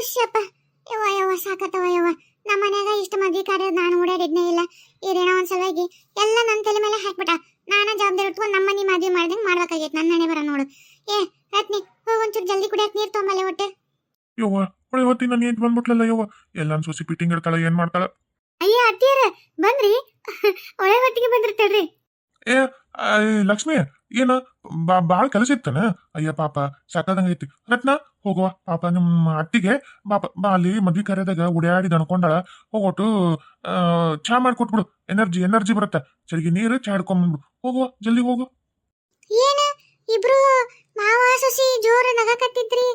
ಉಶ್ಯಪ್ಪ ಯವ್ವ ಯವ್ವ ಸಾಕತ್ತವ ಯವ್ವ. ನಮ್ಮ ಮನ್ಯಾಗ ಇಷ್ಟ ಮದ್ವಿ ಕಾರ್ಯ ನಾನು ಓಡಾಡಿದ್ನೇ ಇಲ್ಲ. ಇವ್ರೇನೋ ಒಂದ್ ಸಲುವಾಗಿ ಎಲ್ಲ ನನ್ನ ತಲೆ ಮೇಲೆ ಹಾಕ್ಬಿಟ್ಟ. ನಾನ ಜವಾಬ್ದಾರಿ ಇಟ್ಕೊಂಡು ನಮ್ಮ ಮನೆ ಮದ್ವಿ ಮಾಡ್ದಂಗೆ ಮಾಡ್ಬೇಕಾಗೈತೆ. ನನ್ನ ಹಣೆ ಬರ ನೋಡು. ಏ ರತ್ನಿ ಹೋಗಿ ಒಂಚೂರು ಜಲ್ದಿ ಕುಡಿಯಕ್ ನೀರ್ ತೊಂಬಲೆ ಹೊಟ್ಟೆ. ಯವ್ವ ಒಳ್ಳೆ ಹೊತ್ತಿನ ನೀನ್ ಬಂದ್ಬಿಟ್ಲಲ್ಲ ಯವ್ವ. ಎಲ್ಲಾನ್ ಸೊಸಿ ಪಿಟ್ಟಿಂಗ್ ಇಡ್ತಾಳ, ಏನ್ ಮಾಡ್ತಾಳ? ಅಯ್ಯ ಅತ್ತಿಯರ ಬಂದ್ರಿ, ಒಳ್ಳೆ ಹೊತ್ತಿಗೆ ಬಂದಿರ್ತೇಳ್ರಿ. ಏ ಲಕ್ಷ್ಮಿ, ಏನ ಬಾಳ ಕೆಲಸ ಇತ್ತಾನ? ಅಯ್ಯ ಪಾಪ ಸಾಕಾದಂಗೈತಿ. ರತ್ನ ಹೋಗುವ ಪಾಪ ನಿಮ್ಮ ಅತ್ತಿಗೆ ಬಾ ಅಲ್ಲಿ ಮದ್ವಿ ಕಾರ್ಯದಾಗ ಉಡ್ಯಾಡಿ ಅನ್ಕೊಂಡಾಳ. ಹೋಗೋಟು ಚಾ ಮಾಡ್ಕೊಟ್ಬಿಡು, ಎನರ್ಜಿ ಬರುತ್ತ. ಚಳಿಗೆ ನೀರು ಚಾ ಹಿಡ್ಕೊಂಡ್ಬಿಡು. ಹೋಗುವ ಜಲ್ದಿ ಹೋಗು. ಏನ ಇಬ್ರು ಮಾವ ಸೊಸಿ ಜೋರ ನಗಕತ್ತಿದ್ರಿ,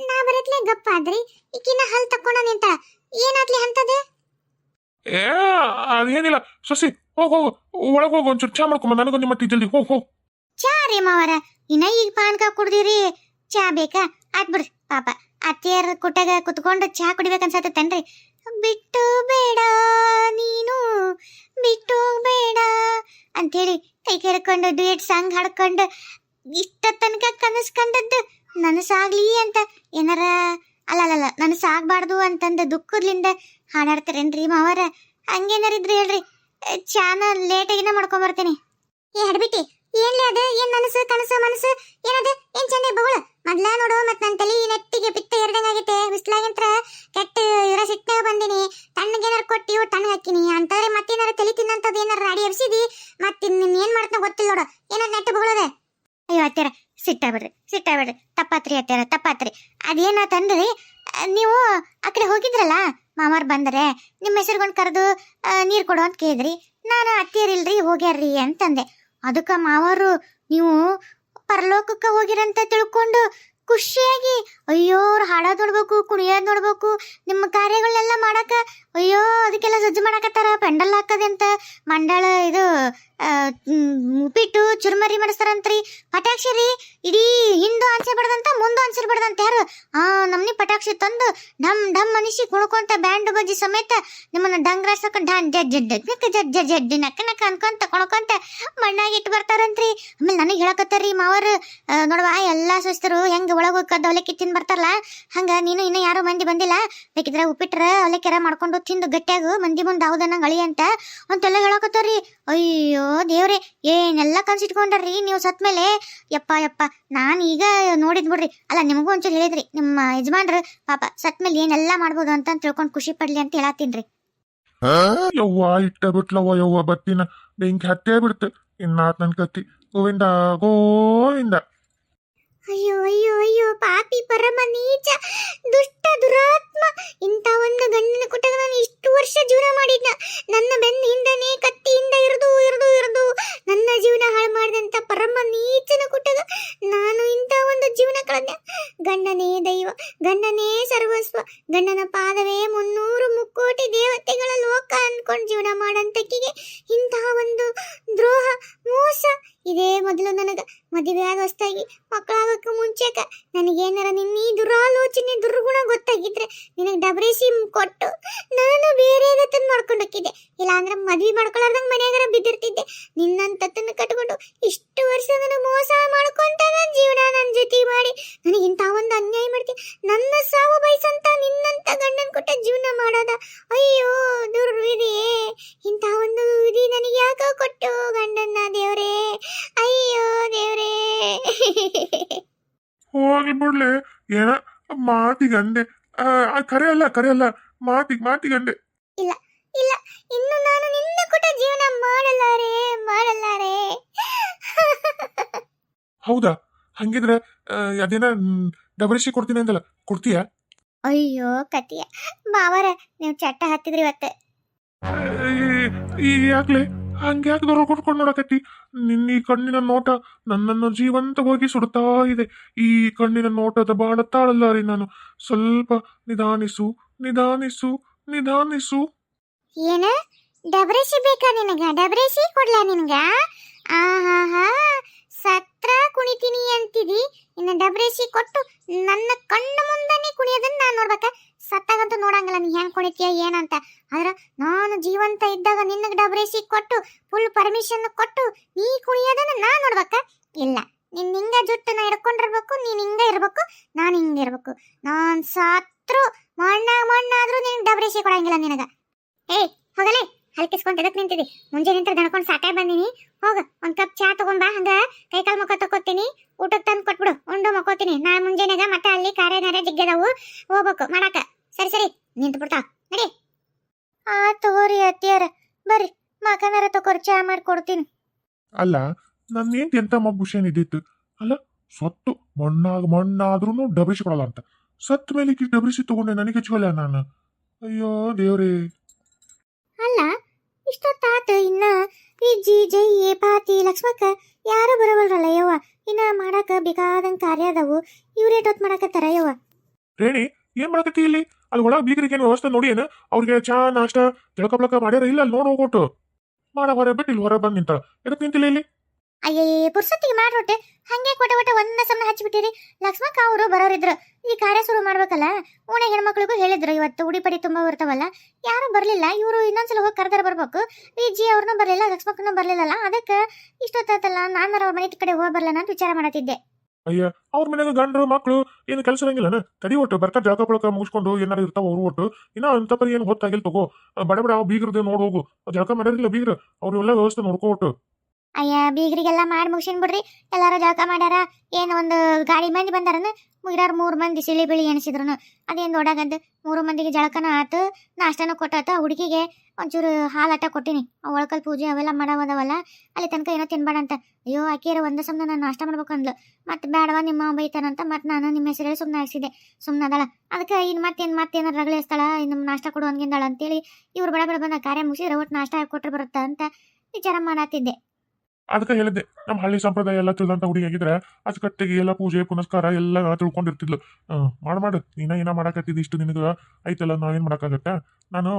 ನಾ ಬರತ್ಲೆ ಗಪ್ಪ ಆದ್ರಿ. ಈಕಿನ ಹಲ್ ತಕ್ಕೊಂಡ ನಿಂತ ಏನಾತ್ಲಿ ಅಂತದೆ? ಏ ಅದೇನಿಲ್ಲ ಸೊಸಿ, ಹೋಗು ಒಳಗೆ ಹೋಗು, ಒಂಚೂರು ಚಾ ಮಾಡ್ಕೊಂಬ. ನನಗೊಂದು ಮಟ್ಟಿ ಜಲ್ದಿ ಹೋಗು. ಚಾ ರೀ ಮಾವರ, ಇನ್ನ ಈಗ ಪಾನ್ಕ ಕುಡ್ದಿರಿ, ಚಾ ಬೇಕಾ? ಆತ್ ಬಿಡ್ರಿ. ಪಾಪ ಅತ್ತಿಯರ್ ಕುಟ್ಟಾಗ ಕುತ್ಕೊಂಡು ಚಾ ಕುಡಿಬೇಕನ್ಸತ್ತೇನ್ರಿ. ಬಿಟ್ಟು ಬೇಡ ನೀನು ಬಿಟ್ಟು ಬೇಡ ಅಂತೇಳಿ ಕೈ ಕೆಡ್ಕೊಂಡು ಡ್ಯೂಯೆಟ್ ಸಾಂಗ್ ಹಾಡ್ಕೊಂಡು ಇಷ್ಟ ತನಕ ಕನಸ್ಕೊಂಡದ್ದು ನನಸಾಗ್ಲಿ ಅಂತ ಏನಾರ ಅಲ್ಲ ನನಸಾಗ್ಬಾರ್ದು ಅಂತಂದ ದುಃಖದ್ಲಿಂದ ಹಾಡಾಡ್ತಾರೇನ್ರಿ ಮಾವರ? ಹಂಗೇನಾರಿದ್ರಿ ಹೇಳ್ರಿ, ಚಾನ ಲೇಟಾಗಿನ ಮಾಡ್ಕೊಂಬರ್ತೀನಿ. ಏ ಹಡ್ಬಿಟ್ಟಿ, ಏನ್ಲಿ ಅದ? ಏನ್ ನನಸು ಕನಸು ಮನಸ್ಸು ಏನದ? ಏನ್ ಚಂದ ಬಗಳು ಮೊದ್ಲ ನೋಡು. ಮತ್ ನನ್ ತಲಿ ನೆಟ್ಟಿಗೆ ಪಿತ್ತ ಎರಡಂಗಾಗೈತೆ. ಬಿಸ್ಲಾಗಂತ್ರ ಕೆಟ್ಟ ಇರ ಸಿಟ್ಟಾಗ ಬಂದಿನಿ. ತಣ್ಣಗೇನಾರ ಕೊಟ್ಟಿ ತಣ್ಣಗ ಹಾಕಿನಿ ಅಂತಾರೆ. ಮತ್ತೇನಾರ ತಲಿ ತಿನ್ನಂತದ್ ಏನಾರ ರಾಡಿ ಎಬ್ಸಿದಿ. ಮತ್ತಿನ್ ಏನ್ ಮಾಡ್ತಾನ ಗೊತ್ತಿಲ್ಲ ನೋಡು. ಏನಾರ ನೆಟ್ಟ ಬಗಳದೆ. ಅಯ್ಯೋ ಅತ್ಯಾರ ಸಿಟ್ಟಾಗ್ಬಿಡ್ರಿ. ತಪ್ಪಾತ್ರಿ ಅತ್ಯಾರ, ತಪ್ಪಾತ್ರಿ. ಅದೇನಾತಂದ್ರಿ, ನೀವು ಆ ಕಡೆ ಹೋಗಿದ್ರಲ್ಲ, ಮಾಮಾರ್ ಬಂದರೆ ನಿಮ್ಮ ಹೆಸರುಗೊಂಡು ಕರೆದು ನೀರು ಕೊಡು ಅಂತ ಕೇಳಿದ್ರಿ. ನಾನು ಅತ್ತಿಯರಿಲ್ರಿ ಹೋಗ್ಯಾರ್ರಿ ಅಂತಂದೆ. ಅದಕ್ಕೆ ಮಾವರು ನೀವು ಪರಲೋಕಕ್ಕೆ ಹೋಗಿರಂತ ತಿಳ್ಕೊಂಡು ಖುಷಿಯಾಗಿ ಅಯ್ಯೋ ಅವ್ರು ಹಾಡೋದು ನೋಡ್ಬೇಕು, ಕುಣಿಯೋದು ನೋಡ್ಬೇಕು, ನಿಮ್ಮ ಕಾರ್ಯಗಳನ್ನೆಲ್ಲ ಮಾಡಕ ಅಯ್ಯೋ ಅದಕ್ಕೆಲ್ಲ ಸಜ್ಜು ಮಾಡಕತ್ತಾರ, ಪೆಂಡಲ್ ಹಾಕದೆ ಅಂತ ಮಂಡಳ ಇದು ಉಪ್ಪಿಟ್ಟು ಚುರುಮರಿ ಮಾಡಿಸ್ತಾರಂತ್ರಿ. ಪಟಾಕ್ಷಿ ರೀ, ಇಡೀ ಹಿಂದು ಅನ್ಸಿರ್ಬಾರ್ದಂತ ಮುಂದೆ ಅನ್ಸಿರ್ಬಾರ್ದಂತ. ಯಾರು ನಮ್ನಿ ಪಟಾಕ್ಷಿ ತಂದು ಢಮ್ ಢಮ್ ಮನಿಷಿ ಕುಣ್ಕೊಂತ ಬ್ಯಾಂಡ್ ಬಜ್ಜಿ ಸಮೇತ ನಿಮ್ಮನ್ನ ಡಂಗ್ರಾಸಕ ಜಡ್ಡಿ ನಕ್ಕ ನಕ್ಕ ಅನ್ಕೊಂತ ಕೊಣ್ಕೊಂತ ಮಣ್ಣಾಗಿ ಇಟ್ಟು ಬರ್ತಾರಂತ್ರಿ. ಆಮೇಲೆ ನನಗೆ ಹೇಳಕತ್ತಾರ್ರಿ ಮಾವರು, ನೋಡವಾ ಎಲ್ಲಾ ಸುಸ್ತರು ಹೆಂಗ ಒಳಗೆ ಕದ್ದು ಅವಲಕ್ಕಿ ತಿಂದು ಬರ್ತಾರಲ್ಲ, ಹಂಗ ನೀನು ಇನ್ನ ಯಾರು ಮಂದಿ ಬಂದಿಲ್ಲ, ಬೇಕಿದ್ರೆ ಉಪ್ಪಿಟ್ರ ಅವಲಕ್ಕಿರ ಮಾಡ್ಕೊಂಡು ತಿಂದು ಗಟ್ಟಿಯಾಗು, ಮಂದಿ ಮುಂದೆ ಹೌದನ್ನಂಗ ಅಳಿ ಅಂತೆಲ್ಲ ಹೇಳಕತ್ತಾರ್ರಿ. ಅಯ್ಯೋ ದೇವ್ರೆ, ಏನೆಲ್ಲ ಕನ್ಸಿಟ್ಕೊಂಡ್ರಿ ನೀವು ಸತ್ ಮೇಲೆ. ಯಪ್ಪ ನಾನು ಈಗ ನೋಡಿದ್ ಬಿಡ್ರಿ. ಅಲ್ಲ ನಿಮಗೂ ಒಂಚೂರು ಹೇಳಿದ್ರಿ, ನಿಮ್ಮ ಯಜಮಾನ್ರು ಪಾಪ ಸತ್ ಮೇಲೆ ಏನೆಲ್ಲಾ ಮಾಡ್ಬೋದು ಅಂತ ತಿಳ್ಕೊಂಡು ಖುಷಿ ಪಡ್ಲಿ ಅಂತ ಹೇಳತ್ತೀನ್ರಿ. ಯವ್ವ ಇಟ್ಟ ಬಿಟ್ಲವ್ವ ಯವ್ವ, ಬತ್ತಿನ ಬೆಂಕಿ ಹತ್ತೇ ಬಿಡ್ತು. ಇನ್ನಾತ್ ನನ್ ಕತ್ತಿ. ಗೋವಿಂದ. ಅಯ್ಯೋ ಅಯ್ಯೋ ಅಯ್ಯೋ ಪಾಪಿ ಪರಮ ನೀಚ ದುಷ್ಟ ದುರಾತ್ಮ. ಇಂಥ ಒಂದು ಗಂಡನ ಕೊಟ್ಟಾಗ ನಾನು ಇಷ್ಟು ವರ್ಷ ಜೀವನ ಮಾಡಿದ್ನ. ನನ್ನ ಬೆನ್ನ ಹಿಂದನೇ ಕತ್ತಿಯಿಂದ ಇರಿದು ನನ್ನ ಜೀವನ ಹಾಳು ಮಾಡಿದಂತ ಪರಮ ನೀಚನ ಕೊಟ್ಟಾಗ ನಾನು ಇಂಥ ಒಂದು ಜೀವನ ಕಳೆದ. ಗಂಡನೇ ದೈವ, ಗಂಡನೇ ಸರ್ವಸ್ವ, ಗಂಡನ ಪಾದವೇ 300 ಮುಕ್ಕೋಟಿ ದೇವತೆಗಳ ಲೋಕ ಅನ್ಕೊಂಡು ಜೀವನ ಮಾಡಂತಕ್ಕಿಗೆ ಇಂತಹ ಒಂದು ದ್ರೋಹ ಮೋಸ ಇದೇ ಮೊದಲು ನನಗ ಮದುವೆ ಆಗ ಹೊಸ್ತಾಗಿ ಮಕ್ಕಳಾಗಕ್ಕೆ ಮುಂಚೆಕ ನನಗೇನಾರ ನಿನ್ನ ದುರಾಲೋಚನೆ ದುರ್ಗುಣ ಗೊತ್ತಾಗಿದ್ರೆ ನಿನಗೆ ಡಬ್ರೇಸಿ ಕೊಟ್ಟು ನಾನು ಬೇರೆ ಗತ್ತನ್ ಮಾಡ್ಕೊಂಡು ಹೋಗಿದ್ದೆ. ಇಲ್ಲ ಅಂದ್ರೆ ಮದ್ವಿ ಮಾಡ್ಕೊಳ್ಳಾರ್ದಂಗ ಮನೆಯಾಗಾರ ಬಿದ್ದಿರ್ತಿದ್ದೆ. ನಿನ್ನಂತನ್ನ ಕಟ್ಕೊಂಡು ಇಷ್ಟು ವರ್ಷ ನಾನು ಮೋಸ ಮಾಡ್ಕೊಂತ ನನ್ನ ಜೀವನ ನನ್ನ ಜೊತೆ ಮಾಡಿ ನನಗೆ ಇಂಥ ಒಂದು ಅನ್ಯಾಯ ಮಾಡ್ತೀನಿ. ನನ್ನ ಸಾವು ಬಯಸಂತ ನಿನ್ನಂತ ಗಂಡನ್ ಕೊಟ್ಟ ಜೀವನ ಮಾಡೋದ? ಅಯ್ಯೋ ದುರ್ವಿಧಿಯೇ, ಇಂಥ ಒಂದು ವಿಧಿ ನನಗೆ ಯಾಕ ಕೊಟ್ಟು ಗಂಡನ್ನ ದೇವ್ರೇ, ಅಯ್ಯೋ ದೇವ್ರೇ. ಹೋಗ್ಲಿ ಬಿಡ್ಲೆ, ಏನ ಮಾತಿಗಂಡೆ. ಕರೆ ಅಲ್ಲ ಮಾತಿಗಂಡೆ. ಇಲ್ಲ ಇನ್ನು ನಾನು ನಿನ್ನ ಕೊಟ್ಟ ಜೀವನ ಮಾಡಲಾರೆ. ಹೌದಾ? ಹಂಗಿದ್ರೆ ಅದೇನ ಡಬರಿಸಿ ಕೊಡ್ತೀನಿ ಅಂದಲ್ಲ, ಕೊಡ್ತೀಯ? ಅಯ್ಯೋ ಕತಿಯ ಮಾವರ, ನೀವು ಚಟ್ಟ ಹತ್ತಿದ್ರಿ ಇವತ್ತೆ. ಯಾಕ್ಲೆ ಹಂಗ್ಯಾಕೆ ದೊರ ಕೊಟ್ಕೊಂಡು ನೋಡಕತ್ತಿ? ನಿನ್ನ ಈ ಕಣ್ಣಿನ ನೋಟ ನನ್ನನ್ನು ಜೀವಂತವಾಗಿ ಸುಡ್ತಾ ಇದೆ. ಈ ಕಣ್ಣಿನ ನೋಟದ ಬಾಣ ತಾಳಲ್ಲಾರಿ ನಾನು. ಸ್ವಲ್ಪ ನಿಧಾನಿಸು. ಏನ ಡಬ್ರೇಸಿ ಬೇಕಾ ನಿನಗ? ಡಬ್ರೇಸಿ ಕೊಡ್ಲಾ ನಿನಗ? ಆಹಾ, ಸತ್ರ ಕುಣಿತೀನಿ ಅಂತಿದಿ, ಇನ್ನು ಡಬ್ರೇಸಿ ಕೊಟ್ಟು ನನ್ನ ಕಣ್ಣು ಮುಂದನೆ ಕುಣಿಯೋದನ್ನ ನಾನು ನೋಡ್ಬೇಕ? ಸತ್ತಾಗಂತೂ ನೋಡಂಗಿಲ್ಲ ನೀ ಹೆಂಗ್ ಕುಣಿತೀಯ ಏನಂತ. ಆದ್ರೆ ನಾನು ಜೀವಂತ ಇದ್ದಾಗ ನಿನಗೆ ಡಬ್ರೇಸಿ ಕೊಟ್ಟು ಫುಲ್ ಪರ್ಮಿಷನ್ ಕೊಟ್ಟು ನೀ ಕುಣಿಯೋದನ್ನ ನಾನ್ ನೋಡ್ಬೇಕ? ಇಲ್ಲ, ನಿನ್ ಹಿಂಗ ಜುಟ್ಟನ್ನ ಹಿಡ್ಕೊಂಡಿರ್ಬೇಕು, ನೀನ್ ಹಿಂಗ ಇರ್ಬೇಕು, ನಾನು ಹಿಂಗ ಇರ್ಬೇಕು. ನಾನ್ ಸತ್ರು ಬರಂಗಿಲ್ಲ ನಿನಗ. ಏಯ್ ಹೋಗಲೇ, ಹಲ್ಕಿಸ್ಕೊಂಡ್ ಎದಕ್ ನಿಂತಿದಿ? ಮುಂಜಾನೆ ನಿಂತ ದಣ್ಕೊಂಡ್ ಸಾಕಾಗಿ ಬಂದಿನಿ. ಹೋಗ ಒಂದ್ ಕಪ್ ಚಾ ತಗೊಂಬಾ, ಹಂಗ ಕೈಕಾಲ್ ಮುಖ ತಕೋತೀನಿ, ಊಟಕ್ಕೆ ತಂದು ಕೊಟ್ಬಿಡು, ಉಂಡು ಮಕ್ಕೋತೀನಿ. ನಾ ಮುಂಜಾನೆಗ ಮತ್ತೆ ಅಲ್ಲಿ ಕಾರ್ಯನಾರ ಜಿಗ್ಗದವು ಹೋಗ್ಬೇಕು ಮಾಡಾಕ. ಸರಿ ಸರಿ ನಿಂತು ಬಿಡ್ತಾವ, ನಡಿ. ಆ ತಗೋರಿ ಅತ್ತಿಯಾರ, ಬರ್ರಿ ಮಕನಾರ ತಗೋರಿ, ಚಾ ಮಾಡ್ಕೊಡ್ತೀನಿ. ಅಲ್ಲ ನನ್ನ ಏನ್ ಎಂತ ಮಬ್ಬುಷನ್ ಇದ್ದಿತ್ತು ಅಲ್ಲ, ಸೊತ್ತು ಮಣ್ಣಾದ್ರೂ ಡಬರಿಸಿ ಕೊಡಲ್ಲ ಅಂತ, ಸತ್ ಮೇಲೆ ಡಬರಿಸಿ ತಗೊಂಡೆ ನನಗೆ ಹಚ್ಕೊಲ್ಲ ನಾನು. ಅಯ್ಯೋ ದೇವ್ರೇ. ಅಲ್ಲ ಇಷ್ಟೊತ್ತಾತ ಇನ್ನ ವಿಜ್ಜಿ ಜೈ ಪಾತಿ ಲಕ್ಷ್ಮಕ್ಕ ಯಾರು ಬರವಲ್ರಲ್ಲ ಯವ್ವ. ಇನ್ನ ಮಾಡಾಕ ಬೇಕಾದಂಗ ಕಾರ್ಯ ಅದಾವು, ಇವ್ರೇಟೊತ್ ಮಾಡಾಕತ್ತಾರ ಯವ್ವ. ರೇಣಿ ಏನ್ ಮಾಡಕತ್ತಿ ಇಲ್ಲಿ? ಅಲ್ಲಿ ಒಳಗೆ ಬೀಗರಿಗೆ ಏನು ವ್ಯವಸ್ಥೆ ನೋಡಿ ಏನು? ಅವ್ರಿಗೆ ಚಾ ನಾಷ್ಟ ತಿಳ್ಕೊಬ್ಲಕ್ಕ ಮಾಡ್ಯಾರ ಇಲ್ಲ? ಅಲ್ಲಿ ನೋಡಿ ಹೋಗ್ಕೊಟ್ಟು ಮಾಡ ಹೊರ ಬಿಟ್ಟು ಇಲ್ಲಿ ಹೊರ ಬಂದು ನಿಂತಾಳ. ಎದಕ್ ನಿಂತಿಲ್ಲ ಇಲ್ಲಿ? ಅಯ್ಯಯ್ಯ ಪುರ್ಸೊತ್ತಿಗೆ ಮಾಡ್ರೊಟ್ಟೆ ಹಂಗೆ ಕೊಟ್ಟ ಒಂದ ಸಮನ ಹಚ್ಚಿಬಿಟ್ಟಿರಿ. ಲಕ್ಷ್ಮಕ್ಕ ಅವರು ಬರೋರಿದ್ರು, ಈ ಕಾರ್ಯ ಶುರು ಮಾಡ್ಬೇಕಲ್ಲ. ಓಣೆ ಹೆಣ್ಮಕ್ಳಿಗೂ ಹೇಳಿದ್ರು ಇವತ್ತು ಉಡಿಪಡಿ ತುಂಬಾ ಬರ್ತಾವಲ್ಲ, ಯಾರು ಬರ್ಲಿಲ್ಲ. ಇವರು ಇನ್ನೊಂದ್ಸಲ ಹೋಗಿ ಕರೆದಾರ ಬರ್ಬೇಕು. ವಿಜಿ ಅವ್ರನ್ನೂ ಬರ್ಲಿಲ್ಲ, ಲಕ್ಷ್ಮಕ್ಕನೂ ಬರ್ಲಿಲ್ಲಲ್ಲ. ಅದಕ್ಕೆ ಇಷ್ಟೊತ್ತಾತಲ್ಲ, ನಾನಾರ ಅವ್ರ ಮನೆ ಕಡೆ ಹೋಗಿ ಬರ್ಲನ ಅಂತ ವಿಚಾರ ಮಾಡತ್ತಿದ್ದೆ. ಅಯ್ಯ ಅವ್ರ ಮನೆಯಾಗ ಗಂಡ್ರು ಮಕ್ಳು ಏನು ಕೆಲಸ ಇರಂಗಿಲ್ಲನ? ತಡಿ ಒಟ್ಟು ಬರ್ತಾರೆ, ಜಳಕ ಪಳಕ ಮುಗಿಸ್ಕೊಂಡು ಏನಾರು ಇರ್ತಾವ ಅವ್ರು. ಒಟ್ಟು ಇನ್ನ ಅಂತ ಪರಿ ಏನು ಹೊತ್ತಾಗಿಲ್ ತಗೋ. ಬಡ ಬಡ ಬೀಗ್ರದ್ದು ನೋಡ್ ಹೋಗು, ಜಳಕ ಮಾಡ್ಯಾರಿಲ್ಲ ಬೀಗ್ರ, ಅವ್ರೆಲ್ಲ ವ್ಯವಸ್ಥೆ ನೋಡ್ಕೋ ಒಟ್ಟು. ಅಯ್ಯ ಬೀಗರಿಗೆಲ್ಲ ಮಾಡಿ ಮುಗಿಸಿನ್ ಬಿಡ್ರಿ. ಎಲ್ಲಾರು ಜಳಕ ಮಾಡ್ಯಾರ. ಏನು ಒಂದು ಗಾಡಿ ಮಂದಿ ಬಂದಾರನ, ಮುಗಿರಾರು 3 ಮಂದಿ ಸಿಳಿ ಬಿಳಿ ಎಣಿಸಿದ್ರು. ಅದೇನು ದೊಡ್ಡಾಗದ್ದು, 3 ಮಂದಿಗೆ ಜಳಕನ ಆತು, ನಾಷ್ಟನೂ ಕೊಟ್ಟಾತ. ಹುಡುಗಿಗೆ ಒಂಚೂರು ಹಾಲಾಟ ಕೊಟ್ಟಿನಿ. ಒಳಕಲ್ ಪೂಜೆ ಅವೆಲ್ಲ ಮಾಡವದವಲ್ಲ, ಅಲ್ಲಿ ತನಕ ಏನೋ ತಿನ್ಬೇಡ ಅಂತ. ಅಯ್ಯೋ ಆಕೆಯರ ಒಂದ ಸಮನ ನಾನು ನಾಷ್ಟ ಮಾಡ್ಬೇಕು ಅಂದ್ಲು. ಮತ್ತೆ ಬೇಡವಾ ನಿಮ್ಮ ಬೈತಾನಂತ ಮತ್ತೆ ನಾನು ನಿಮ್ಮ ಹೆಸರೇ ಸುಮ್ಮನೆ ಹಾಕ್ಸಿದೆ. ಸುಮ್ಮನೆ ಅದಲ್ಲ, ಅದಕ್ಕೆ ಇನ್ನು ಮತ್ತೇನಾರು ರಗಳೆ ಹಚ್ತಾಳ, ಇನ್ನು ನಾಷ್ಟ ಕೊಡು ಹಂಗಿಂದಾಳ ಅಂತೇಳಿ ಇವ್ರು ಬಡ ಬಡ ಬಂದ ಕಾರ್ಯ ಮುಗಿಸಿದ್ರೆ ಒಟ್ಟು ನಾಷ್ಟ ಕೊಟ್ಟರೆ ಬರುತ್ತಾ ಅಂತ ವಿಚಾರ ಮಾಡತ್ತಿದ್ದೆ. ಅದಕ್ಕೆ ಹೇಳಿದ್ದೆ, ನಮ್ಮ ಹಳ್ಳಿ ಸಂಪ್ರದಾಯ ಎಲ್ಲ ತಿಳಿದಂತ ಹುಡುಗಿ ಆಗಿದ್ರೆ ಅಚ್ಚುಕಟ್ಟಿಗೆ ಎಲ್ಲ ಪೂಜೆ ಪುನಸ್ಕಾರ ಎಲ್ಲ ತಿಳ್ಕೊಂಡಿರ್ತಿದ್ಲು. ಮಾಡು ನೀನ ಮಾಡಾಕತ್ತಿದ್ದು ಇಷ್ಟು ನಿನಗೆ ಐತಲ್ಲ, ನಾವೇನ್ ಮಾಡಕ್ಕಾಗತ್ತ? ನಾನು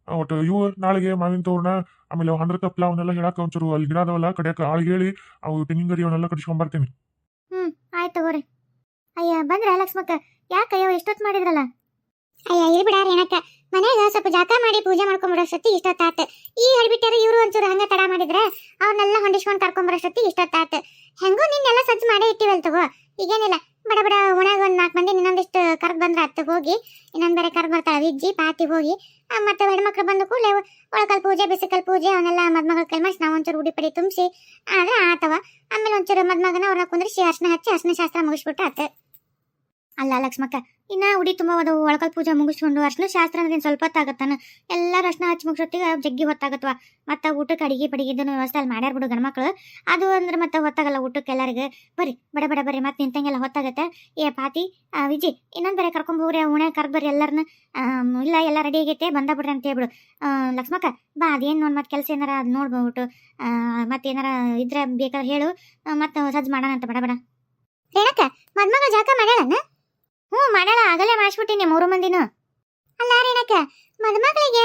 ಒಟ್ಟು ಇವು ನಾಳೆಗೆ ಮಾವಿನ ತೋರಣ, ಆಮೇಲೆ 100 ತಪ್ಪಲ ಅವನ್ನೆಲ್ಲ ಹೇಳಾಕ ಒಂಚೂರು ಅಲ್ಲಿ ಗಿಡ ಅದಾವಲ್ಲ ಕಡಿಯಾಕ ಆಳಿಗೆ ಹೇಳಿ ಅವು ತೆಂಗಿನ ಗರಿ ಅವನ್ನೆಲ್ಲ ಕಡಿಸ್ಕೊಂಡ್ಬರ್ತೀನಿ. ಆಯ್ತು ತಗೋರಿ. ಅಯ್ಯ ಬಂದ್ರ ಲಕ್ಷ್ಮಕ್ಕ? ಯಾಕಯ್ಯೋ ಎಷ್ಟೊತ್ತು ಮಾಡಿದ್ರಲ್ಲ? ಅಯ್ಯ ಇರ್ಬಿಡಾರ ಏನಕ್ಕ, ಮನ್ಯಾಗ ಸ್ವಲ್ಪ ಜಾಕ ಮಾಡಿ ಪೂಜೆ ಮಾಡ್ಕೊಂಡ್ಬಿಡೋಷ್ಟೊತ್ತಿ ಇಷ್ಟೊತ್ತಾತ. ಈ ಹೇಳ್ಬಿಟ್ಟಾರ ಇವ್ರು ಒಂಚೂರು ಹಂಗ ತಡ ಮಾಡಿದ್ರೆ ಅವ್ರನ್ನೆಲ್ಲ ಹೊಂದಿಸ್ಕೊಂಡು ಕರ್ಕೊಂಬರೋಷ್ಟೊತ್ತಿ ಇಷ್ಟೊತ್ತಾತ. ಹೆಂಗೂ ನಿನ್ನೆಲ್ಲ ಸಜ್ಜು ಮಾಡೇ ಇಟ್ಟಿವಲ್ ತಗೋ, ಈಗೇನಿಲ್ಲ. ಬಡ ಬಡ ಒಣಗ ಒಂದ್ 4 ಮಂದಿ ಇನ್ನೊಂದಿಷ್ಟು ಕರ್ದ್ ಬಂದ್ರ ಅತ್ತ ಹೋಗಿ, ಇನ್ನೊಂದ್ ಬೇರೆ ಕರ್ದ್ ಬರ್ತಾಳ ವಿಜ್ಜಿ ಪಾತಿ ಹೋಗಿ. ಮತ್ತೆ ಹೆಣ್ಮಕ್ಳು ಬಂದು ಕೂಡಲೇ ಒಳಕಲ್ ಪೂಜೆ ಬಿಸಿಕಲ್ ಪೂಜೆ ಅವನ್ನೆಲ್ಲ ಮದ್ಮಗಳ ಕೈ ಮಾಡಿಸಿ ನಾವು ಒಂಚೂರು ಉಡಿಪಡಿ ತುಂಬಿಸಿ ಆದ್ರೆ ಆತವ. ಆಮೇಲೆ ಒಂಚೂರು ಮದ್ಮಗನ ಅವ್ರನ್ನ ಕುಂದ್ರಿಸಿ ಅರ್ಶನ ಹಚ್ಚಿ ಅರ್ಶನ ಶಾಸ್ತ್ರ ಮುಗಿಸ್ಬಿಟ್ಟು ಆತ. ಅಲ್ಲ ಲಕ್ಷ್ಮಕ್ಕ, ಇನ್ನ ಉಡಿ ತುಂಬ ಹೋದವು, ಒಳಕಲ್ ಪೂಜೆ ಮುಗಿಸ್ಕೊಂಡು ಅರ್ಶನ ಶಾಸ್ತ್ರ ಅಂದ್ರೆ ಸ್ವಲ್ಪ ಹೊತ್ತಾಗತ್ತಾನ. ಎಲ್ಲರೂ ಅರ್ಶನ ಹಚ್ಚಿ ಮುಗಿಸೋತ್ತಿಗೆ ಜಗ್ಗಿ ಹೊತ್ತಾಗತ್ವ. ಮತ್ತೆ ಊಟಕ್ಕೆ ಅಡಿಗೆ ಪಡಿಗೆದನ್ನು ವ್ಯವಸ್ಥೆ ಅಲ್ಲಿ ಮಾಡ್ಯಾರ ಬಿಡು ಗಂಡ್ಮಕ್ಳು. ಅದು ಅಂದ್ರೆ ಮತ್ತೆ ಹೊತ್ತಾಗಲ್ಲ ಊಟಕ್ಕೆ ಎಲ್ಲರಿಗೆ. ಬರ್ರಿ ಬಡ ಬಡ ಬರ್ರಿ, ಮತ್ತೆ ನಿಂತಂಗೆಲ್ಲ ಹೊತ್ತಾಗತ್ತೆ. ಏ ಪಾತಿ ವಿಜಿ ಇನ್ನೊಂದು ಬೇರೆ ಕರ್ಕೊಂಡ್ ಹೋಗ್ರಿ, ಉಣೆ ಕರ್ದ್ ಬರ್ರಿ ಎಲ್ಲರನ್ನ. ಇಲ್ಲ ಎಲ್ಲ ರೆಡಿ ಆಗೈತೆ ಬಂದ ಬಿಡ್ರಿ ಅಂತ ಹೇಳ್ಬಿಡು. ಲಕ್ಷ್ಮಕ್ಕ ಬಾ, ಅದೇನು ನೋಡಿ ಮತ್ತೆ ಕೆಲಸ ಏನಾರ ಅದು ನೋಡ್ಬಿಟ್ಟು ಮತ್ತೇನಾರ ಇದ್ರೆ ಬೇಕಾದ್ರೆ ಹೇಳು, ಮತ್ತೆ ಸಜ್ಜು ಮಾಡೋಣ ಅಂತ ಬಡ ಬಡ. ರೇಣಕ್ಕ ಮದ್ಮಗಳು ಜಾಕ ಮಾಡ್ಯಾಳನ? ಮಾಡ್ಯಾಳ, ಆಗಲೇ ಮಾಡಿಸ್ಬಿಟ್ಟಿನಿ 3 ಮಂದಿನೂ. ಅಲ್ಲ ರೇಣಕ್ಕ, ಮದುಮಗಳಿಗೆ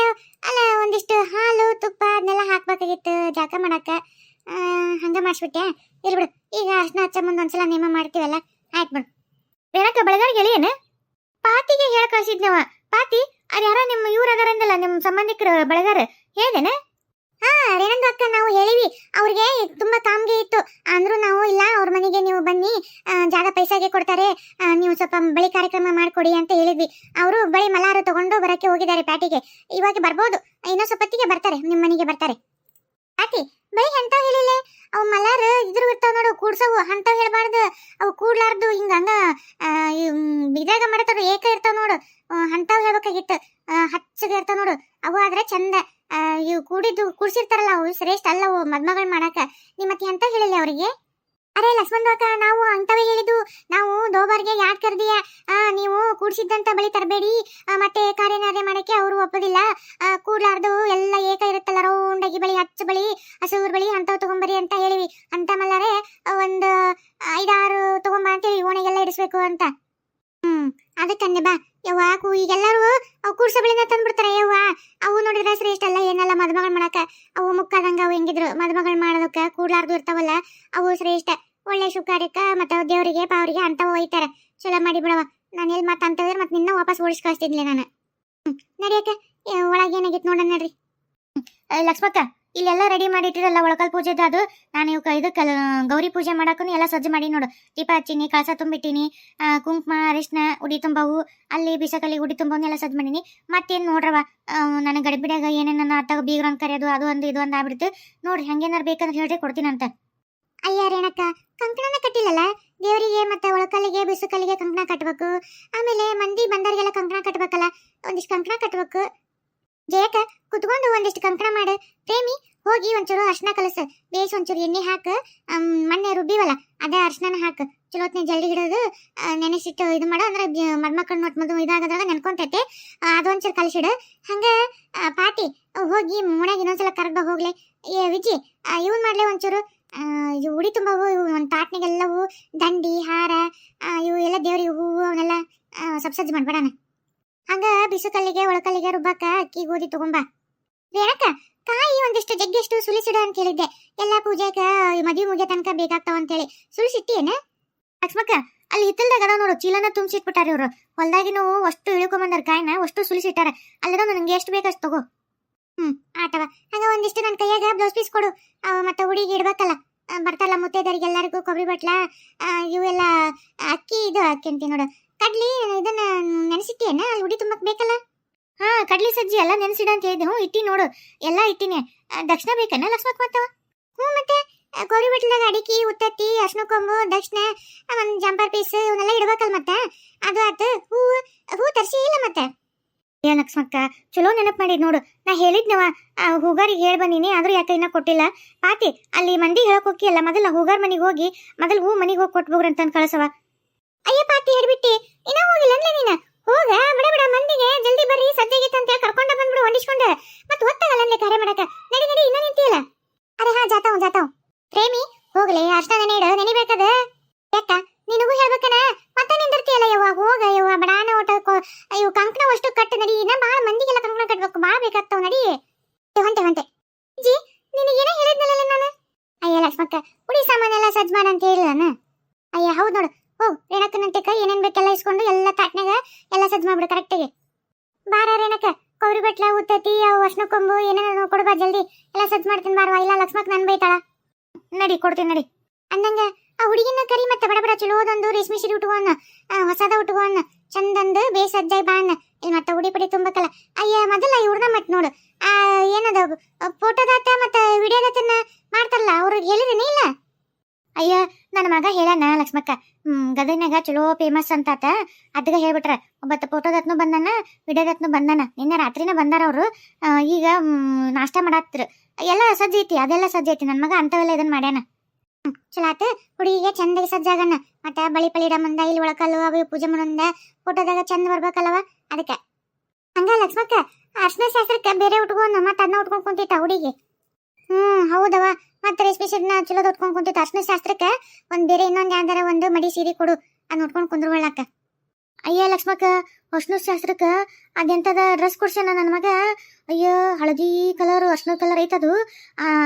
ಅಲ್ಲ ಒಂದಿಷ್ಟು ಹಾಲು ತುಪ್ಪ ಅದನ್ನೆಲ್ಲ ಹಾಕ್ಬೇಕಾಗಿತ್ತು ಜಾಕ ಮಾಡಾಕ, ಹಂಗ ಮಾಡಿಸ್ಬಿಟ್ಟೆ. ಇರ್ಬಿಡು, ಈಗ ಅರ್ಶನ ಹಚ್ಚ ಮುಂದೆ ಒಂದ್ಸಲ ನೇಮ ಮಾಡ್ತೀವಲ್ಲ, ಆಯ್ತು ಬಿಡು. ರೇಣಕ್ಕ ಬೆಳಗಾರಿಗೆ ಹೇಳೇನು? ಪಾತಿಗೆ ಹೇಳ ಕಳ್ಸಿದ್ನವ. ಪಾತಿ ಅದು ಯಾರೋ ನಿಮ್ಮ ಇವ್ರು ಅದಾರಂದಲ್ಲ, ನಿಮ್ಮ ಸಂಬಂಧಿಕರು ಬೆಳಗಾರ, ಹೇಳ್ದೇನ? ರೇಣಂದು ಅಕ್ಕ ನಾವು ಹೇಳಿವಿ, ಅವ್ರಿಗೆ ತುಂಬಾ ಕಾಮ್ಗೆ ಇತ್ತು ಅಂದ್ರು ನಾವು ಇಲ್ಲ, ಅವ್ರ ಮನೆಗೆ ನೀವು ಬನ್ನಿ, ಜಾಗ ಪೈಸಾಗೆ ಕೊಡ್ತಾರೆ, ನೀವು ಸ್ವಲ್ಪ ಬಳಿ ಕಾರ್ಯಕ್ರಮ ಮಾಡ್ಕೊಡಿ ಅಂತ ಹೇಳಿದ್ವಿ. ಅವರು ಬಳಿ ಮಲಾರು ತಗೊಂಡು ಬರಕ್ಕೆ ಹೋಗಿದ್ದಾರೆ ಪ್ಯಾಟಿಗೆ. ಇವಾಗ ಬರ್ಬೋದು, ಇನ್ನೂ ಸ್ವಲ್ಪತ್ತಿಗೆ ಬರ್ತಾರೆ, ನಿಮ್ಮ ಮನೆಗೆ ಬರ್ತಾರೆ. ಪಾಟಿ ಬಳಿ ಎಂತ ಹೇಳಿಲ್ಲ, ಅವು ಮಲಾರು ಇದ್ರ ಇರ್ತಾವ ನೋಡು ಕೂಡ್ಸವು, ಅಂತಾವ್ ಹೇಳ್ಬಾರ್ದು. ಅವು ಕೂಡ್ಲಾರ್ದು ಹಿಂಗ ಇದ್ರಾಗ ಮಾಡ್ತಾರ ಏಕ ಇರ್ತಾವ ನೋಡು, ಅಂತಾವ್ ಹೇಳ್ಬೇಕಾಗಿತ್ತು. ಹಚ್ಚಗೆ ಇರ್ತಾವ ನೋಡು, ಅವು ಆದ್ರೆ ಚಂದ. ಇವು ಕೂಡ್ಸಿರ್ತಾರಲ್ಲ ಅವು ಶ್ರೇಷ್ಠ ಅಲ್ಲವು ಮದ್ಮಗಳು ಮಾಡಾಕ. ನಿಮ್ಮತ್ತೆ ಎಂತ ಹೇಳಿಲ್ಲ ಅವರಿಗೆ? ಅರೆ ಲಕ್ಷ್ಮಣ್ ನಾವು ಅಂತವೇ ಹೇಳಿದ್ದು. ನಾವು ದೋಬಾರ್ಗೆ ಯಾಕೆ ಕರ್ದಿಯ, ನೀವು ಕೂಡ್ಸಿದ್ದಂತ ಬಳಿ ತರಬೇಡಿ, ಮತ್ತೆ ಕಾರ್ಯನಾರ್ಯ ಮಾಡಕ್ಕೆ ಅವರು ಒಪ್ಪೋದಿಲ್ಲ. ಕೂಡ್ಲಾರ್ದು ಎಲ್ಲ ಏಕ ಇರುತ್ತಲ್ಲ ರೌಂಡಾಗಿ ಬಳಿ, ಹಚ್ಚ ಬಳಿ, ಹಸೂರ್ ಬಳಿ ಅಂತವ್ ತಗೊಂಬರಿ ಅಂತ ಹೇಳಿವಿ. ಅಂತ ಮಲ್ಲರೆ ಒಂದು 5-6 ತಗೊಂಬ ಅಂತೇಳಿ ಓಣೆಗೆಲ್ಲ ಇಡಿಸ್ಬೇಕು ಅಂತ. ಅದಕ್ಕಂದೆ ಬಾ ಯವ್ವ, ಈಗೆಲ್ಲರೂ ಅವು ಕೂಡ್ಸ ಬಳಿನ ತಂದ್ಬಿಡ್ತಾರೆ ಯವ್ವ. ಅವು ನೋಡಿದ್ರೆ ಶ್ರೇಷ್ಠ ಅಲ್ಲ ಏನಲ್ಲ ಮದುಮಗಳು ಮಾಡಾಕ. ಅವು ಮುಕ್ಕಾದಂಗ ಅವು ಹೆಂಗಿದ್ರು ಮದುಮಗಳು ಮಾಡೋದಕ್ಕ ಕೂಡ್ಲಾರ್ದು ಇರ್ತಾವಲ್ಲ ಅವು ಶ್ರೇಷ್ಠ. ಒಳ್ಳೆ ಶುಭ ಕಾರ್ಯಕ್ಕ ಮತ್ತೆ ದೇವರಿಗೆ ಪಾವರಿಗೆ ಅಂತವ ಒಯ್ತಾರ. ಚಲೋ ಮಾಡಿ ಬಿಡವ. ನಾನು ಎಲ್ಲಿ ಮತ್ತೆ ಅಂತಂದ್ರೆ ಮತ್ತೆ ನಿನ್ನ ವಾಪಸ್ ಓಡಿಸ್ ಕಳಿಸ್ತಿದ್ಲೆ ನಾನು. ನಡಿಯಕ್ಕ ಒಳಗೆ ಏನಾಗಿತ್ತು ನೋಡೋಣ ನಡ್ರಿ. ಲಕ್ಷ್ಮಕ್ಕ ಇಲ್ಲೆಲ್ಲ ರೆಡಿ ಮಾಡಿಟ್ಟಿರಲ್ಲ ಒಳಕಲ್ ಪೂಜೆದು ಅದು ನಾನು ಇವ್ ಇದಕ್ಕೆ ಗೌರಿ ಪೂಜೆ ಮಾಡಕ್ಕೂ ಎಲ್ಲ ಸಜ್ಜು ಮಾಡಿ ನೋಡು. ದೀಪ ಹಚ್ಚಿನಿ, ಕಳಸ ತುಂಬಿಟ್ಟಿನಿ, ಕುಂಕುಮ ಅರಿಶಿನ ಉಡಿ ತುಂಬವು, ಅಲ್ಲಿ ಬಿಸಕಲ್ಲಿ ಉಡಿ ತುಂಬವನ್ನೆಲ್ಲ ಸಜ್ಜು ಮಾಡೀನಿ. ಮತ್ತೇನು ನೋಡ್ರವ ನನಗೆ ಗಡಿಬಿಡ್ಯಾಗ ಏನೇನು ನನ್ನ ಅತ್ತಾಗ ಬೀಗ್ರಂತ ಕರೆಯೋದು ಅದು ಒಂದು ಇದು ಒಂದು ಆಗ್ಬಿಡ್ತು. ನೋಡ್ರಿ ಹಂಗೇನಾರು ಬೇಕಂದ್ರೆ ಹೇಳ್ರಿ ಕೊಡ್ತೀನಂತ. ಅಯ್ಯ ರೇಣಕ್ಕ ಕಂಕಣನ ಕಟ್ಟಿಲ್ಲಲ್ಲ ದೇವರಿಗೆ, ಮತ್ತೆ ಒಳಕಲ್ಲಿಗೆ ಬಿಸುಕಲ್ಲಿಗೆ ಕಂಕಣ ಕಟ್ಟಬೇಕು. ಆಮೇಲೆ ಮಂದಿ ಬಂದವರಿಗೆಲ್ಲ ಕಂಕಣ ಕಟ್ಟಬೇಕಲ್ಲ, ಒಂದಿಷ್ಟು ಕಂಕಣ ಕಟ್ಟಬೇಕು. ಜಯಕ ಕುತ್ಕೊಂಡು ಒಂದಿಷ್ಟು ಕಂಕಣ ಮಾಡು. ಪ್ರೇಮಿ ಹೋಗಿ ಒಂಚೂರು ಅರ್ಶನ ಕಲಸು, ಬೇಸ್ ಒಂಚೂರು ಎಣ್ಣೆ ಹಾಕು, ಮಣ್ಣೆ ರುಬ್ಬಿವಲ್ಲ ಅದೇ ಅರ್ಶನ ಹಾಕು. ಚಲೋತ್ನೆ ಜಲ್ದಿ ಹಿಡೋದು ನೆನೆಸಿಟ್ಟು ಇದು ಮಾಡು, ಅಂದ್ರೆ ಮದ್ಮಕ್ಳು ನೋಟ್ ಮದು ಇದಾಗದ್ರಾಗ ನೆನ್ಕೊಂತೈತೆ. ಅದೊಂಚೂರು ಕಲಸಿಡು. ಹಂಗೆ ಪಾಟಿ ಹೋಗಿ ಮುಣಾಗ ಇನ್ನೊಂದ್ಸಲ ಕರ್ಗ ಹೋಗ್ಲಿ. ಏ ವಿಜಿ ಇವನ್ ಮಾಡ್ಲಿ ಒಂಚೂರು ಉಡಿ ತುಂಬವು, ಒಂದು ತಾಟ್ನಿಗೆಲ್ಲವು ದಂಡಿ ಹಾರ ಇವು ಎಲ್ಲ ದೇವ್ರಿಗೆ ಹೂವು ಅವನ್ನೆಲ್ಲ ಸಬ್ಸಜ್ಜು ಮಾಡ್ಬೇಡಣ. ಹಂಗ ಬಿಸುಕಲ್ಲಿಗೆ ಒಳಕಲ್ಲಿಗೆ ರುಬ್ಬಾಕ ಅಕ್ಕಿ ಗೋಧಿ ತಗೊಂಬ. ರೇಣಕ್ಕ ಕಾಯಿ ಒಂದಿಷ್ಟು ಜಗ್ಗೆಷ್ಟು ಸುಲಿಸಿಡ ಅಂತ ಹೇಳಿದ್ದೆ, ಎಲ್ಲ ಪೂಜೆಗೆ ಮದುವೆ ಮುಗಿಯೋ ತನಕ ಬೇಕಾಗ್ತಾವ ಅಂತೇಳಿ. ಸುಲಿಸಿಟ್ಟೇನ ಲಕ್ಷ್ಮಕ್ಕ? ಅಲ್ಲಿ ಹಿತ್ತಲ್ದಾಗ ಅದ ನೋಡು, ಚೀಲನ ತುಂಬಿಸಿಟ್ಬಿಟ್ಟಾರ ಇವ್ರು. ಹೊಲ್ದಾಗಿನೂ ಅಷ್ಟು ಇಳ್ಕೊಂಬಂದಾರ ಕಾಯಿನ, ಅಷ್ಟು ಸುಲಿಸಿಟ್ಟಾರ. ಅಲ್ಲದ ನನಗೆ ಎಷ್ಟು ಬೇಕಷ್ಟು ತಗೋ. ಆಟವ ಹಂಗ ಒಂದಿಷ್ಟು ನನ್ನ ಕೈಯಾಗ ಬ್ಲೌಸ್ ಪೀಸ್ ಕೊಡು. ಮತ್ತೆ ಹುಡುಗಿ ಇಡ್ಬೇಕಲ್ಲ, ಬರ್ತಾರಲ್ಲ ಮುತ್ತೈದರಿಗೆ ಎಲ್ಲರಿಗೂ ಕೊಬ್ಬರಿ ಬಟ್ಲ ಇವೆಲ್ಲ ಅಕ್ಕಿ ಇದು ಅಕ್ಕಿ ಅಂತೀನಿ ನೋಡು, ಕಡ್ಲಿ ಇದನ್ನ ನೆನೆಸಿಟ್ಟೇನ ಅಲ್ಲಿ ಉಡಿ ತುಂಬಕ್ ಬೇಕಲ್ಲ. ಕಡ್ಲಿ ಸಜ್ಜಿ ಎಲ್ಲ ನೆನೆಸಿಡ ಅಂತ ಹೇಳಿದೆ. ಇಟ್ಟಿ ನೋಡು, ಎಲ್ಲ ಇಟ್ಟಿನಿ. ದಕ್ಷಿಣ ಬೇಕನ್ನ ಲಕ್ಷ್ಮಕ್ ಮತ್ತವ? ಮತ್ತೆ ಕೊಬ್ಬರಿ ಬಟ್ಲಾಗ ಅಡಿಕೆ ಉತ್ತತ್ತಿ ಅರ್ಶಿನ ಕೊಂಬು ದಕ್ಷಿಣ ಒಂದು ಜಂಪರ್ ಪೀಸ್ ಇವನ್ನೆಲ್ಲ ಇಡ್ಬೇಕಲ್ಲ. ಮತ್ತೆ ಅದು ಆತು. ಹೂ ತರ್ಸಿ ಇಲ್ಲ ಮತ್ತೆ ಏ ಲಕ್ಷ್ಮಕ್ಕ ಚಲೋ ನೆನಪು ಮಾಡಿ ನೋಡು. ನಾ ಹೇಳಿದ್ನವ ಹೂಗಾರಿಗೆ ಹೇಳಿ ಬಂದೀನಿ, ಆದ್ರೂ ಯಾಕೆ ಇನ್ನ ಕೊಟ್ಟಿಲ್ಲ. ಪಾತಿ ಅಲ್ಲಿ ಮಂದಿ ಹೇಳಕ್ ಹೋಗಿಯಲ್ಲ, ಮೊದಲ ಹೂಗಾರ್ ಮನೆಗೆ ಹೋಗಿ ಮೊದಲು ಹೂ ಮನೆಗೆ ಹೋಗಿ ಕೊಟ್ಬೋಗ್ರಿ ಅಂತ ಕಳ್ಸವ. ಅಯ್ಯ ಪಾತಿ ಹೇಳ್ಬಿಟ್ಟಿ, ಇನ್ನ ಹೋಗಿಲ್ಲ ಅಂದ್ರೆ ನೀನ ಹೋಗ ಬಿಡ ಬಿಡ, ಮಂದಿಗೆ ಜಲ್ದಿ ಬರ್ರಿ ಸದ್ಯಗಿತ್ತ ಅಂತ ಹೇಳಿ ಕರ್ಕೊಂಡ ಬಂದ್ಬಿಡು ಹೊಂದಿಸ್ಕೊಂಡ. ಮತ್ತೆ ಒತ್ತಾಗಲ್ಲ ಅಲ್ಲೇ ಕಾರ್ಯ ಮಾಡಕ. ನಡಿ ನಡಿ ಇನ್ನ ನಿಂತಿಯಲ್ಲ. ಅರೆ ಜಾತಾವ್ ಪ್ರೇಮಿ ಹೋಗ್ಲಿ, ಅರ್ಶನ ನೆನಿಬೇಕದ. ಯಾಕ ನಿನಗೂ ಹೇಳ್ಬೇಕನ ಮತ್ತೆ ನಿಂದಿರ್ತೀಯಲ್ಲ ಯವ್ವ. ಹೋಗ ಯವ್ವ ಬಡಾನ ಊಟ ಇವು ಕಂಕಣ ಅಷ್ಟು ಕಟ್ಟು ನಡಿ. ಇನ್ನ ಭಾಳ ಮಂದಿಗೆಲ್ಲ ಕಂಕಣ ಕಟ್ಬೇಕು, ಭಾಳ ಬೇಕಾಗ್ತಾವ. ನಡಿ ಹೊಂಟೆ ಜಿ ನಿನಗೇನ ಹೇಳಿದ್ನಲ್ಲ ನಾನು. ಅಯ್ಯ ಲಕ್ಷ್ಮಕ್ಕ ಉಡಿ ಸಾಮಾನೆಲ್ಲ ಸಜ್ಜು ಮಾಡ ಅಂತ ಹೇಳಿಲ್ಲ ನಾನು. ಅಯ್ಯ ಹೌದು ನೋಡು, ಹೋಗ್ ರೇಣಕ್ಕನಂತೆ ಕೈ ಏನೇನ್ ಬೇಕೆಲ್ಲ ಇಸ್ಕೊಂಡು ಎಲ್ಲ ತಾಟ್ನಾಗ ಎಲ್ಲ ಸಜ್ಜು ಮಾಡ್ಬಿಡು ಕರೆಕ್ಟಿಗೆ. ಬಾರ ರೇಣಕ್ಕ ಕೊಬ್ಬರಿ ಬಟ್ಲ ಉತ್ತತ್ತಿ ಅವು ಅರ್ಶಿನ ಕೊಂಬು ಏನೇನೋ ಕೊಡ್ಬಾ ಜಲ್ದಿ, ಎಲ್ಲ ಸಜ್ಜು ಮಾಡ್ತೀನಿ ಬಾರವಾ. ಇಲ್ಲ ಲಕ್ಷ್ಮಕ್ ನನ್ ಬೈತಾಳ. ನಡಿ ಕೊಡ್ತೀನಿ ನಡಿ. ಅಂದಂಗ ಆ ಹುಡುಗಿನ ಕರಿ ಮತ್ತೆ ಬಡ ಚಲೋದೊಂದು ರೇಷ್ಮೆ ಸೀರೆ ಉಟ್ಕೋಣ, ಹೊಸದ ಉಟ್ಕೋಣ, ಚಂದಂದು ಬೇಸ್ ಸಜ್ಜಾಯ್ ಬಾಣ. ಇಲ್ಲಿ ಮತ್ತೆ ಉಡಿ ಪಡಿ ತುಂಬಕಲ್ಲ. ಅಯ್ಯ ಮೊದಲ ಇವ್ರನ್ನ ಮತ್ ನೋಡು ಏನದ ಫೋಟೋದಾತ ಮತ್ತೆ ವಿಡಿಯೋದಾತನ್ನ ಮಾಡ್ತಾರಲ್ಲ, ಅವ್ರಿಗೆ ಹೇಳಿರೇನೇ ಇಲ್ಲ? ಅಯ್ಯ ನನ್ನ ಮಗ ಹೇಳಣ ಲಕ್ಷ್ಮಕ್ಕ, ಗದಗ್ನಾಗ ಚಲೋ ಫೇಮಸ್ ಅಂತಾತ, ಅದಗ ಹೇಳ್ಬಿಟ್ರ. ಒಬ್ಬತ್ತು ಫೋಟೋದತ್ನು ಬಂದಾನ, ವಿಡಿಯೋದತ್ನು ಬಂದಾನ. ನಿನ್ನೆ ರಾತ್ರಿನ ಬಂದಾರ ಅವರು. ಈಗ ನಾಷ್ಟ ಮಾಡಾತ್ರ. ಎಲ್ಲ ಸಜ್ಜ ಐತಿ, ಅದೆಲ್ಲ ಸಜ್ಜ ಐತಿ. ನನ್ನ ಮಗ ಅಂತವೆಲ್ಲ ಇದನ್ನ ಮಾಡ್ಯಾನ. ಚಲೋ ಆತ. ಹುಡುಗಿಗೆ ಚಂದಾಗಿ ಸಜ್ಜಾಗಣ. ಮತ್ತೆ ಬಳಿ ಪಳಿಡ ಮುಂದ ಇಲ್ಲಿ ಒಳಕಲ್ಲು ಅವು ಪೂಜೆ ಮಾಡೋದ ಫೋಟೋದಾಗ ಚಂದ ಬರ್ಬೇಕಲ್ಲವ, ಅದಕ್ಕೆ. ಹಂಗ ಲಕ್ಷ್ಮಕ್ಕ ಅರ್ಶನ ಶಾಸ್ತ್ರಕ್ಕೆ ಬೇರೆ ಉಟ್ಕೊಂಡ್ ಮತ್ತೆ ಅದನ್ನ ಉಟ್ಕೊಂಡ್ ಕುಂತಿತ್ತ ಹುಡುಗಿ. ಹೌದವ. ಮತ್ತೆ ರೇಷ್ಮೆ ಸೀರೆನ ಚಲೋದ್ ಉಟ್ಕೊಂಡ್ ಕುಂತಿತ್ತ. ಅರ್ಶನ ಶಾಸ್ತ್ರಕ್ಕೆ ಒಂದ್ ಬೇರೆ ಇನ್ನೊಂದ್ ಯಾವ್ದಾರ ಒಂದು ಮಡಿ ಸೀರೆ ಕೊಡು, ಅದನ್ನ ಉಟ್ಕೊಂಡ್ ಕುಂದ್ರಗೊಳ್ಳಾಕ. ಅಯ್ಯ ಲಕ್ಷ್ಮಕ್ಕ ಅರ್ಶನ ಶಾಸ್ತ್ರಕ್ಕ ಅದೆಂತದ ಡ್ರೆಸ್ ಕೊಡ್ಸ್ಯಾನ ನನ್ನ ಮಗ. ಅಯ್ಯೋ ಹಳದಿ ಕಲರ್ ಅರ್ಶನ ಕಲರ್ ಐತದು.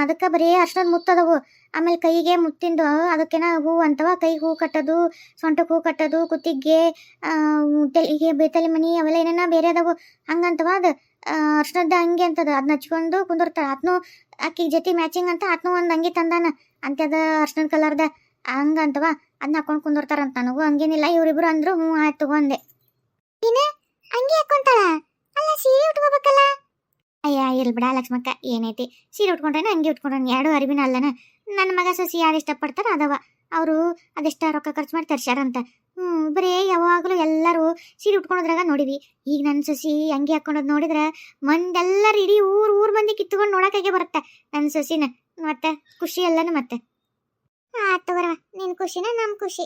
ಅದಕ್ಕೆ ಬರೀ ಅರ್ಶನದ ಮುತ್ತದವು. ಆಮೇಲೆ ಕೈಗೆ ಮುತ್ತಿಂದು ಅದಕ್ಕೇನ ಹೂ ಅಂತವ. ಕೈ ಹೂ ಕಟ್ಟೋದು, ಸೊಂಟಕ್ಕೆ ಹೂ ಕಟ್ಟೋದು, ಕುತ್ತಿಗೆ ತೆಲಿಗೆ ಬೇತಲಿ ಮನಿ ಅವೆಲ್ಲ ಏನೇನ ಬೇರೆ ಅದಾವು ಹಂಗಂತವ. ಅದು ಅರ್ಶನದ ಅಂಗಿ ಅಂತದ, ಅದನ್ನ ಹಚ್ಕೊಂಡು ಕುಂದಿರ್ತಾಳ. ಆತ್ನು ಅಕ್ಕಿಗೆ ಜೊತೆ ಮ್ಯಾಚಿಂಗ್ ಅಂತ ಆತ್ನು ಒಂದು ಅಂಗಿ ತಂದಾನ ಅಂತದ ಅರ್ಶನದ ಕಲರ್ದ ಹಂಗಂತವ. ಅದನ್ನ ಹಾಕೊಂಡು ಕುಂದಿರ್ತಾರಂತ. ನನಗೂ ಹಂಗೇನಿಲ್ಲ, ಇವರಿಬ್ರು ಅಂದ್ರು ಹ್ಞೂ ಆಯ್ತು ತಗೊಂಡೆ. ಅಂಗಿ ಹಾಕೊಂತಾಳ ಅಲ್ಲ, ಸೀರೆ ಉಟ್ಕೋಬೇಕಲ್ಲ. ಅಯ್ಯ ಇರ್ಲಿ ಬಿಡ ಲಕ್ಷ್ಮಕ್ಕ, ಏನೈತಿ ಸೀರೆ ಉಟ್ಕೊಂಡ್ರೇನ ಅಂಗಿ ಉಟ್ಕೊಂಡ್ರೇನ ಎರಡು ಅರಿವಿನ ಅಲ್ಲನ. ನನ್ನ ಮಗ ಸೊಸಿ ಯಾರು ಇಷ್ಟಪಡ್ತಾರ ಅದವ. ಅವರು ಅದೆಷ್ಟ ರೊಕ್ಕ ಖರ್ಚು ಮಾಡಿ ತರ್ಸ್ಯಾರಂತ. ಬರೀ ಯಾವಾಗಲೂ ಎಲ್ಲರೂ ಸೀರೆ ಉಟ್ಕೊಳೋದ್ರಾಗ ನೋಡಿವಿ. ಈಗ ನನ್ನ ಸೊಸಿ ಅಂಗಿ ಹಾಕೊಂಡೋದು ನೋಡಿದ್ರೆ ಮಂದೆಲ್ಲರೂ ಇಡೀ ಊರ್ ಮಂದಿ ಕಿತ್ಕೊಂಡು ನೋಡೋಕಾಗೆ ಬರುತ್ತೆ ನನ್ನ ಸೊಸಿನ. ಮತ್ತೆ ಖುಷಿ ಅಲ್ಲನ ಮತ್ತೆ. ಆತು ಬರವ, ನಿನ್ ಖುಷಿನ ನಮ್ ಖುಷಿ.